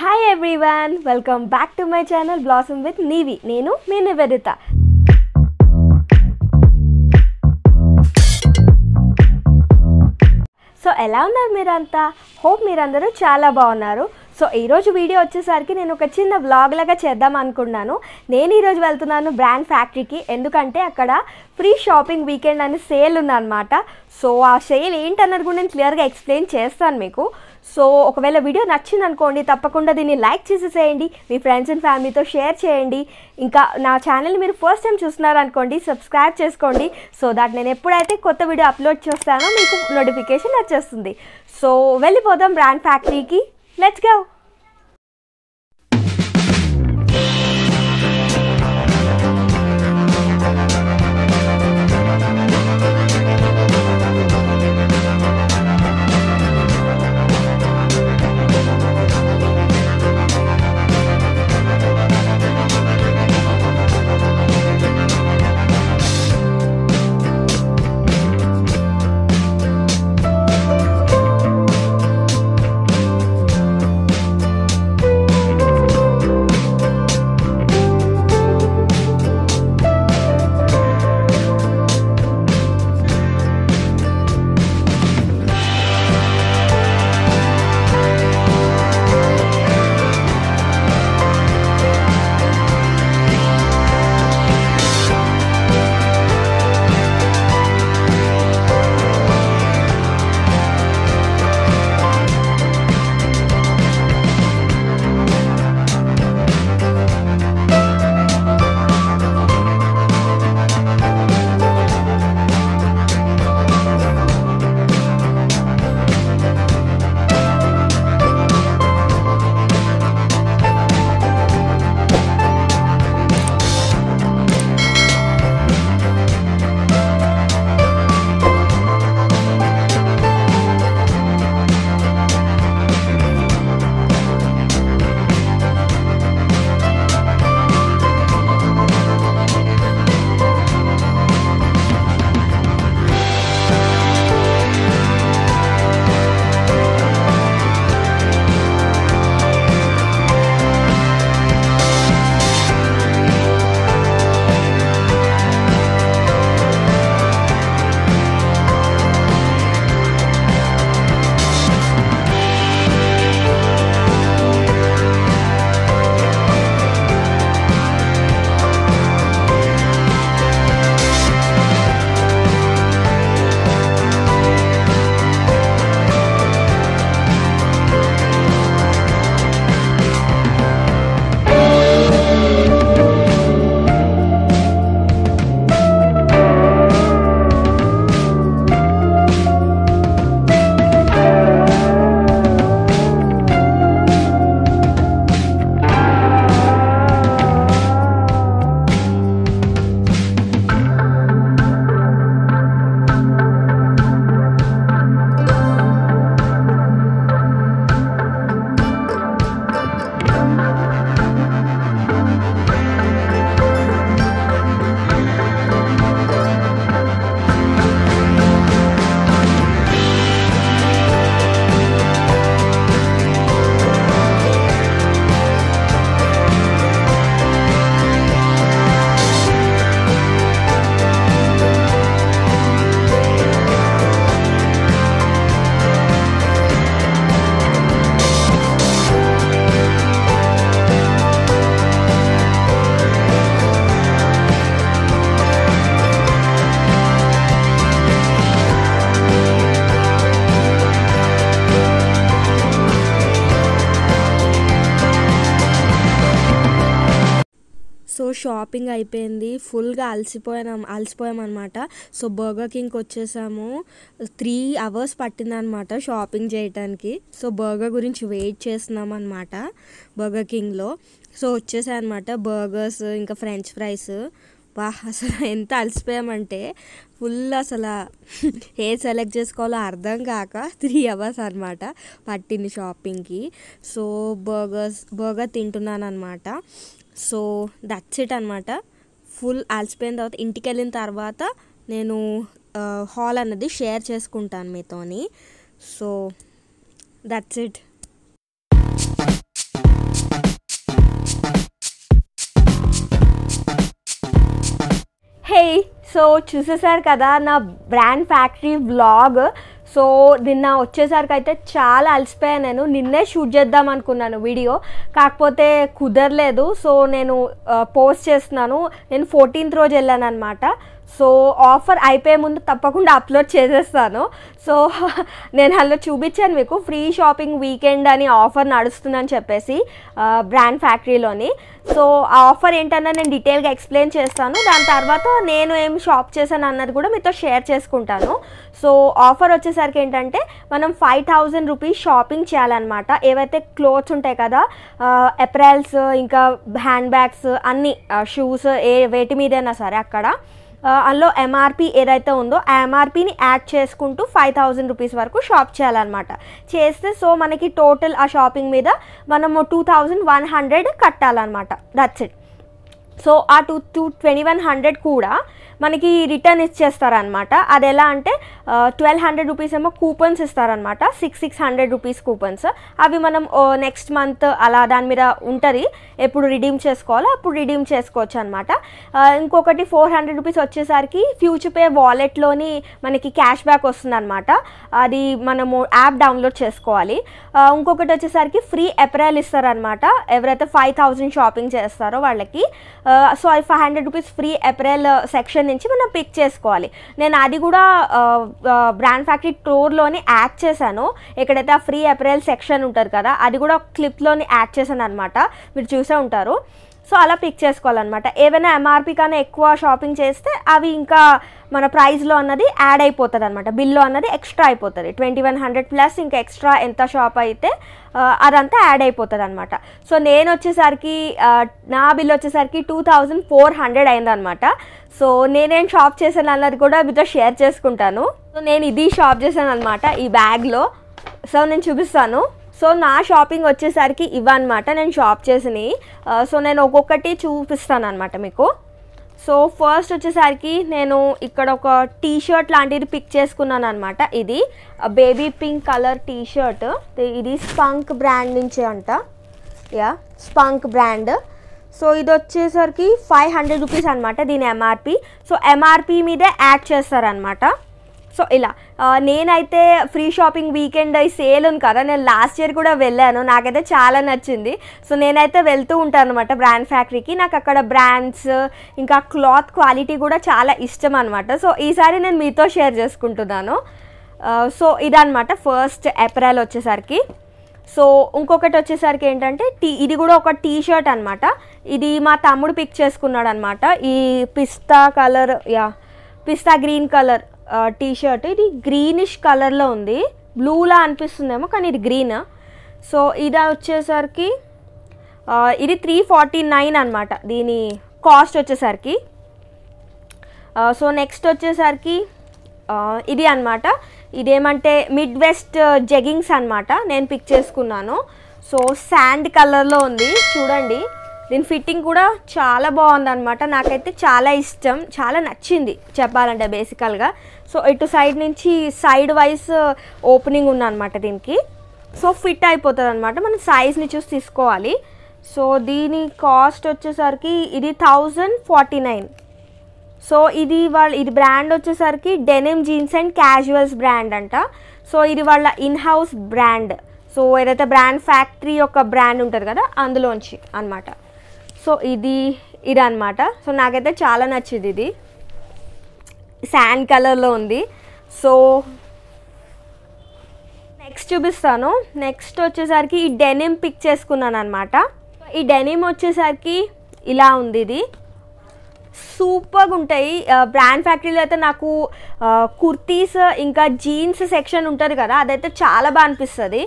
Hi everyone, welcome back to my channel blossom with నీవి. నేను మీ Nivedita. So ఎలా ఉన్నారు మీరంతా? హోప్ మీరందరూ చాలా బాగున్నారు. సో ఈరోజు వీడియో వచ్చేసరికి నేను ఒక చిన్న వ్లాగ్ లాగా చేద్దాం అనుకున్నాను. నేను ఈరోజు వెళ్తున్నాను బ్రాండ్ ఫ్యాక్టరీకి. ఎందుకంటే అక్కడ ఫ్రీ షాపింగ్ వీకెండ్ అని సేల్ ఉందన్నమాట. సో ఆ సేల్ ఏంటన్నది కూడా నేను క్లియర్గా ఎక్స్ప్లెయిన్ చేస్తాను మీకు. సో ఒకవేళ వీడియో నచ్చింది అనుకోండి, తప్పకుండా దీన్ని లైక్ చేసేసేయండి, మీ ఫ్రెండ్స్ అండ్ ఫ్యామిలీతో షేర్ చేయండి. ఇంకా నా ఛానల్ని మీరు ఫస్ట్ టైం చూస్తున్నారనుకోండి, సబ్స్క్రైబ్ చేసుకోండి. సో దాట్ నేను ఎప్పుడైతే కొత్త వీడియో అప్లోడ్ చేస్తానో మీకు నోటిఫికేషన్ వచ్చేస్తుంది. సో వెళ్ళిపోదాం బ్రాండ్ ఫ్యాక్టరీకి. Let's go. సో షాపింగ్ అయిపోయింది, ఫుల్గా అలసిపోయామన్నమాట. సో బర్గర్ కింగ్కి వచ్చేసాము. 3 hours పట్టిందనమాట షాపింగ్ చేయడానికి. సో బర్గర్ గురించి వెయిట్ చేస్తున్నాం అనమాట బర్గర్ కింగ్లో. సో వచ్చేసాయి అనమాట బర్గర్స్, ఇంకా ఫ్రెంచ్ ఫ్రైస్. అసలు ఎంత అలసిపోయామంటే ఫుల్ అసలు ఏ సెలెక్ట్ చేసుకోవాలో అర్థం కాక 3 hours అనమాట పట్టింది షాపింగ్కి. సో బర్గర్ తింటున్నాను అనమాట. సో దట్స్ ఇట్ అనమాట. ఫుల్ అలసిపోయిన తర్వాత ఇంటికి వెళ్ళిన తర్వాత నేను హాల్ అన్నది షేర్ చేసుకుంటాను మీతోని. So that's it. Hey so చూసేసారు కదా నా బ్రాండ్ ఫ్యాక్టరీ వ్లాగ్. సో నిన్న వచ్చేసరికి అయితే చాలా అలసిపోయాను. నేను నిన్నే షూట్ చేద్దాం అనుకున్నాను వీడియో, కాకపోతే కుదరలేదు. సో నేను పోస్ట్ చేస్తున్నాను. నేను 14th రోజు వెళ్ళాను అనమాట. సో ఆఫర్ అయిపోయే ముందు తప్పకుండా అప్లోడ్ చేసేస్తాను. సో నేను అందులో చూపించాను మీకు ఫ్రీ షాపింగ్ వీకెండ్ అని ఆఫర్ నడుస్తుందని చెప్పేసి బ్రాండ్ ఫ్యాక్టరీలోని. సో ఆ ఆఫర్ ఏంటన్నా నేను డీటెయిల్గా ఎక్స్ప్లెయిన్ చేస్తాను. దాని తర్వాత నేను ఏం షాప్ చేశాను అన్నది కూడా మీతో షేర్ చేసుకుంటాను. సో ఆఫర్ వచ్చేసరికి ఏంటంటే మనం 5000 రూపీస్ షాపింగ్ చేయాలన్నమాట. ఏవైతే క్లోత్స్ ఉంటాయి కదా, అప్రైల్స్, ఇంకా హ్యాండ్ బ్యాగ్స్, అన్నీ షూస్, వేటి మీదైనా సరే అక్కడ అందులో ఎంఆర్పి ఏదైతే ఉందో ఆ ఎంఆర్పిని యాడ్ చేసుకుంటూ 5000 రూపీస్ వరకు షాప్ చేయాలన్నమాట. చేస్తే సో మనకి టోటల్ ఆ షాపింగ్ మీద మనము 2100 కట్టాలన్నమాట. That's it. సో ఆ 2100 కూడా మనకి రిటర్న్ ఇచ్చేస్తారనమాట. అది ఎలా అంటే 1200 రూపీస్ ఏమో కూపన్స్ ఇస్తారనమాట, 600 రూపీస్ కూపన్స్. అవి మనం నెక్స్ట్ మంత్ అలా దాని మీద ఉంటుంది, ఎప్పుడు రిడీమ్ చేసుకోవాలో అప్పుడు రిడీమ్ చేసుకోవచ్చు అనమాట. ఇంకొకటి 400 రూపీస్ వచ్చేసరికి ఫ్యూచర్ పే వాలెట్లోని మనకి క్యాష్ బ్యాక్ వస్తుంది అనమాట. అది మనము యాప్ డౌన్లోడ్ చేసుకోవాలి. ఇంకొకటి వచ్చేసరికి ఫ్రీ అప్రైల్ ఇస్తారనమాట ఎవరైతే 5000 షాపింగ్ చేస్తారో వాళ్ళకి. సో అది 500 రూపీస్ ఫ్రీ అప్రైల్ సెక్షన్ నుంచి మనం పిక్ చేసుకోవాలి. నేను అది కూడా బ్రాండ్ ఫ్యాక్టరీ టూర్లోని యాడ్ చేశాను. ఎక్కడైతే ఆ ఫ్రీ అప్రైల్ సెక్షన్ ఉంటుంది కదా, అది కూడా క్లిప్లోని యాడ్ చేశాను అనమాట. మీరు చూసే ఉంటారు. సో అలా పిక్ చేసుకోవాలన్నమాట. ఏవైనా ఎంఆర్పి కన్నా ఎక్కువ షాపింగ్ చేస్తే అవి ఇంకా మన ప్రైస్లో అన్నది యాడ్ అయిపోతుంది అనమాట. బిల్లో అన్నది ఎక్స్ట్రా అయిపోతుంది. 2100 ప్లస్ ఇంకా ఎక్స్ట్రా ఎంత షాప్ అయితే అదంతా యాడ్ అయిపోతుంది అనమాట. సో నేను వచ్చేసరికి నా బిల్ వచ్చేసరికి 2400 అయిందనమాట. సో నేనేం షాప్ చేశాను అన్నది కూడా మీతో షేర్ చేసుకుంటాను. సో నేను ఇది షాప్ చేశాను అనమాట ఈ బ్యాగ్లో. సో నేను చూపిస్తాను. సో నా షాపింగ్ వచ్చేసరికి ఇవన్నమాట నేను షాప్ చేసినవి. సో నేను ఒక్కొక్కటి చూపిస్తాను అనమాట మీకు. సో ఫస్ట్ వచ్చేసరికి నేను ఇక్కడ ఒక టీ షర్ట్ లాంటిది పిక్ చేసుకున్నాను అనమాట. ఇది baby pink colour T shirt. ఇది స్పంక్ బ్రాండ్ నుంచి అంట. స్పంక్ బ్రాండ్. సో ఇది వచ్చేసరికి 500 రూపీస్ అనమాట దీని ఎంఆర్పి. సో ఎంఆర్పి మీదే యాడ్ చేస్తారనమాట. సో ఇలా నేనైతే ఫ్రీ షాపింగ్ వీకెండ్ సేల్ ఉంది కదా, నేను లాస్ట్ ఇయర్ కూడా వెళ్ళాను. నాకైతే చాలా నచ్చింది. సో నేనైతే వెళ్తూ ఉంటాను అనమాట బ్రాండ్ ఫ్యాక్టరీకి. నాకు అక్కడ బ్రాండ్స్ ఇంకా క్లాత్ క్వాలిటీ కూడా చాలా ఇష్టం అనమాట. సో ఈసారి నేను మీతో షేర్ చేసుకుంటున్నాను. సో ఇదనమాట ఫస్ట్ అప్రైల్ వచ్చేసరికి. సో ఇంకొకటి వచ్చేసరికి ఏంటంటే ఇది కూడా ఒక టీ షర్ట్ అనమాట. ఇది మా తమ్ముడు పిక్ చేసుకున్నాడు అనమాట. ఈ పిస్తా కలర్, పిస్తా గ్రీన్ కలర్ టీ షర్ట్. ఇది గ్రీనిష్ కలర్లో ఉంది, బ్లూలా అనిపిస్తుందేమో కానీ ఇది గ్రీన్. సో ఇది వచ్చేసరికి ఇది 349 అనమాట దీని కాస్ట్ వచ్చేసరికి. సో నెక్స్ట్ వచ్చేసరికి ఇది అనమాట. ఇదేమంటే మిడ్ వెస్ట్ జెగ్గింగ్స్ అనమాట నేను పిక్ చేసుకున్నాను. సో శాండ్ కలర్లో ఉంది చూడండి. దీని ఫిట్టింగ్ కూడా చాలా బాగుందన్నమాట. నాకైతే చాలా ఇష్టం, చాలా నచ్చింది చెప్పాలంటే బేసికల్గా. సో ఇటు సైడ్ నుంచి సైడ్ వైజ్ ఓపెనింగ్ ఉందన్నమాట దీనికి. సో ఫిట్ అయిపోతుంది అనమాట. మనం సైజ్ని చూసి తీసుకోవాలి. సో దీని కాస్ట్ వచ్చేసరికి ఇది 1049. సో ఇది బ్రాండ్ వచ్చేసరికి denim jeans and casuals brand అంట. సో ఇది వాళ్ళ ఇన్ హౌస్ బ్రాండ్. సో ఏదైతే బ్రాండ్ ఫ్యాక్టరీ యొక్క బ్రాండ్ ఉంటుంది కదా అందులోంచి అనమాట. సో ఇది అనమాట. సో నాకైతే చాలా నచ్చింది. ఇది శాండ్ కలర్లో ఉంది. సో నెక్స్ట్ చూపిస్తాను. నెక్స్ట్ వచ్చేసరికి ఈ డెనిమ్ పిక్ చేసుకున్నాను అనమాట. ఈ డెనిమ్ వచ్చేసరికి ఇలా ఉంది. ఇది సూపర్గా ఉంటాయి. బ్రాండ్ ఫ్యాక్టరీలో అయితే నాకు కుర్తీస్ ఇంకా జీన్స్ సెక్షన్ ఉంటుంది కదా, అదైతే చాలా బాగా అనిపిస్తుంది.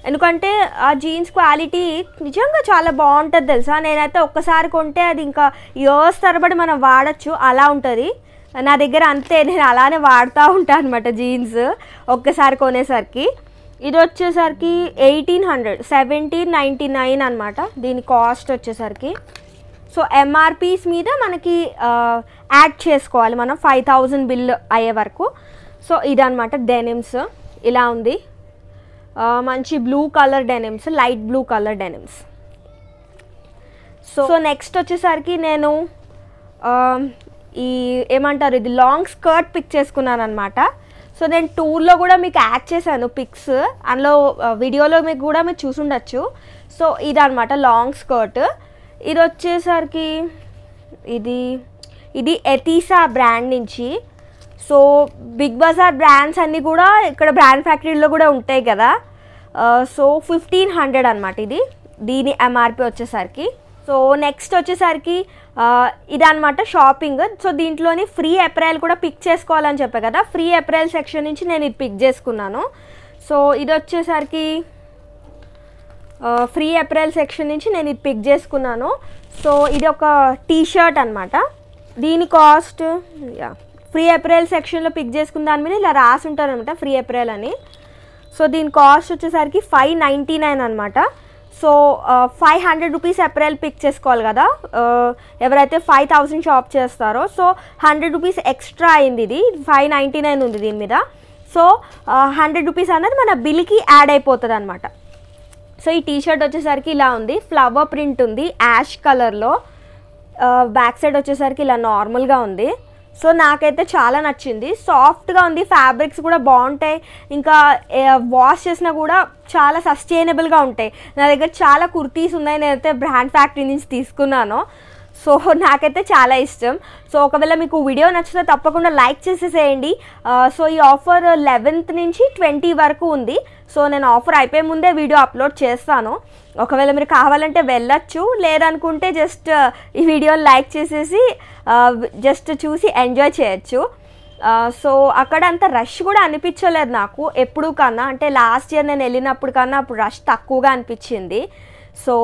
ఎందుకంటే ఆ జీన్స్ క్వాలిటీ నిజంగా చాలా బాగుంటుంది తెలుసా. నేనైతే ఒక్కసారి కొంటే అది ఇంకా ఇయర్స్ తరబడి మనం వాడచ్చు అలా ఉంటుంది. నా దగ్గర అంతే, నేను అలానే వాడుతూ ఉంటాను అనమాట జీన్స్ ఒక్కసారి కొనేసరికి. ఇది వచ్చేసరికి 1800, 1799 అనమాట దీని కాస్ట్ వచ్చేసరికి. సో ఎంఆర్పీస్ మీద మనకి యాడ్ చేసుకోవాలి మనం 5000 బిల్ అయ్యే వరకు. సో ఇదనమాట డెనిమ్స్ ఇలా ఉంది. మంచి blue colour denims, light blue colour denims. So next వచ్చేసరికి నేను ఈ ఏమంటారు ఇది లాంగ్ స్కర్ట్ పిక్ చేసుకున్నాను అనమాట. సో నేను టూర్లో కూడా మీకు యాడ్ చేశాను పిక్స్, అందులో వీడియోలో మీకు కూడా మీరు చూసుండొచ్చు. సో ఇదనమాట లాంగ్ స్కర్ట్. ఇది వచ్చేసరికి ఇది ఎతీసా బ్రాండ్ నుంచి. సో బిగ్ బజార్ బ్రాండ్స్ అన్నీ కూడా ఇక్కడ బ్రాండ్ ఫ్యాక్టరీలో కూడా ఉంటాయి కదా. సో 1500 అనమాట దీని ఎంఆర్పి వచ్చేసరికి. సో నెక్స్ట్ వచ్చేసరికి ఇదనమాట షాపింగ్. సో దీంట్లోని ఫ్రీ అప్రైల్ కూడా పిక్ చేసుకోవాలని చెప్పా కదా, ఫ్రీ అప్రైల్ సెక్షన్ నుంచి నేను ఇది పిక్ చేసుకున్నాను. సో ఇది వచ్చేసరికి ఫ్రీ అప్రైల్ సెక్షన్ నుంచి నేను ఇది పిక్ చేసుకున్నాను. సో ఇది ఒక టీషర్ట్ అనమాట. దీని కాస్ట్ ఫ్రీ అప్రైల్ సెక్షన్లో పిక్ చేసుకున్న దాని మీద ఇలా రాసి ఉంటారు అనమాట ఫ్రీ అప్రైల్ అని. సో దీని కాస్ట్ వచ్చేసరికి 599 అనమాట. సో 500 రూపీస్ అప్రైల్ పిక్ చేసుకోవాలి కదా ఎవరైతే 5000 షాప్ చేస్తారో. సో 100 రూపీస్ ఎక్స్ట్రా అయింది, ఇది 599 ఉంది దీని మీద. సో 100 రూపీస్ అన్నది మన బిల్కి యాడ్ అయిపోతుంది అనమాట. సో ఈ టీషర్ట్ వచ్చేసరికి ఇలా ఉంది, ఫ్లవర్ ప్రింట్ ఉంది యాష్ కలర్లో. బ్యాక్ సైడ్ వచ్చేసరికి ఇలా నార్మల్గా ఉంది. సో నాకైతే చాలా నచ్చింది, సాఫ్ట్గా ఉంది, ఫ్యాబ్రిక్స్ కూడా బాగుంటాయి, ఇంకా వాష్ చేసినా కూడా చాలా సస్టైనబుల్గా ఉంటాయి. నా దగ్గర చాలా కుర్తీస్ ఉన్నాయి, నేనైతే బ్రాండ్ ఫ్యాక్టరీ నుంచి తీసుకున్నాను. సో నాకైతే చాలా ఇష్టం. సో ఒకవేళ మీకు వీడియో నచ్చితే తప్పకుండా లైక్ చేసేసేయండి. సో ఈ ఆఫర్ 11th నుంచి 20 వరకు ఉంది. సో నేను ఆఫర్ అయిపోయే ముందే వీడియో అప్లోడ్ చేస్తాను, ఒకవేళ మీరు కావాలంటే వెళ్ళొచ్చు, లేదనుకుంటే జస్ట్ ఈ వీడియోని లైక్ చేసేసి జస్ట్ చూసి ఎంజాయ్ చేయొచ్చు. సో అక్కడ అంత రష్ కూడా అనిపించలేదు నాకు ఎప్పుడు కన్నా, అంటే లాస్ట్ ఇయర్ నేను వెళ్ళినప్పుడు కన్నా అప్పుడు రష్ తక్కువగా అనిపించింది. సో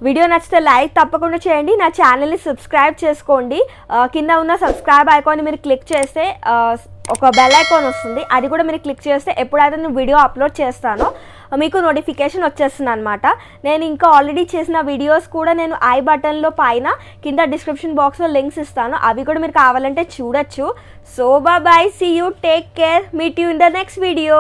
వీడియో నచ్చితే లైక్ తప్పకుండా చేయండి, నా ఛానల్ని సబ్స్క్రైబ్ చేసుకోండి. కింద ఉన్న సబ్స్క్రైబ్ ఐకాన్ని మీరు క్లిక్ చేస్తే ఒక బెల్ ఐకాన్ వస్తుంది, అది కూడా మీరు క్లిక్ చేస్తే ఎప్పుడైతే నేను వీడియో అప్లోడ్ చేస్తానో మీకు నోటిఫికేషన్ వచ్చేస్తుంది అనమాట. నేను ఇంకా ఆల్రెడీ చేసిన వీడియోస్ కూడా నేను ఐ బటన్లో పైన కింద డిస్క్రిప్షన్ బాక్స్లో లింక్స్ ఇస్తాను, అవి కూడా మీరు కావాలంటే చూడొచ్చు. So bye, see you, take care, meet you in the next video.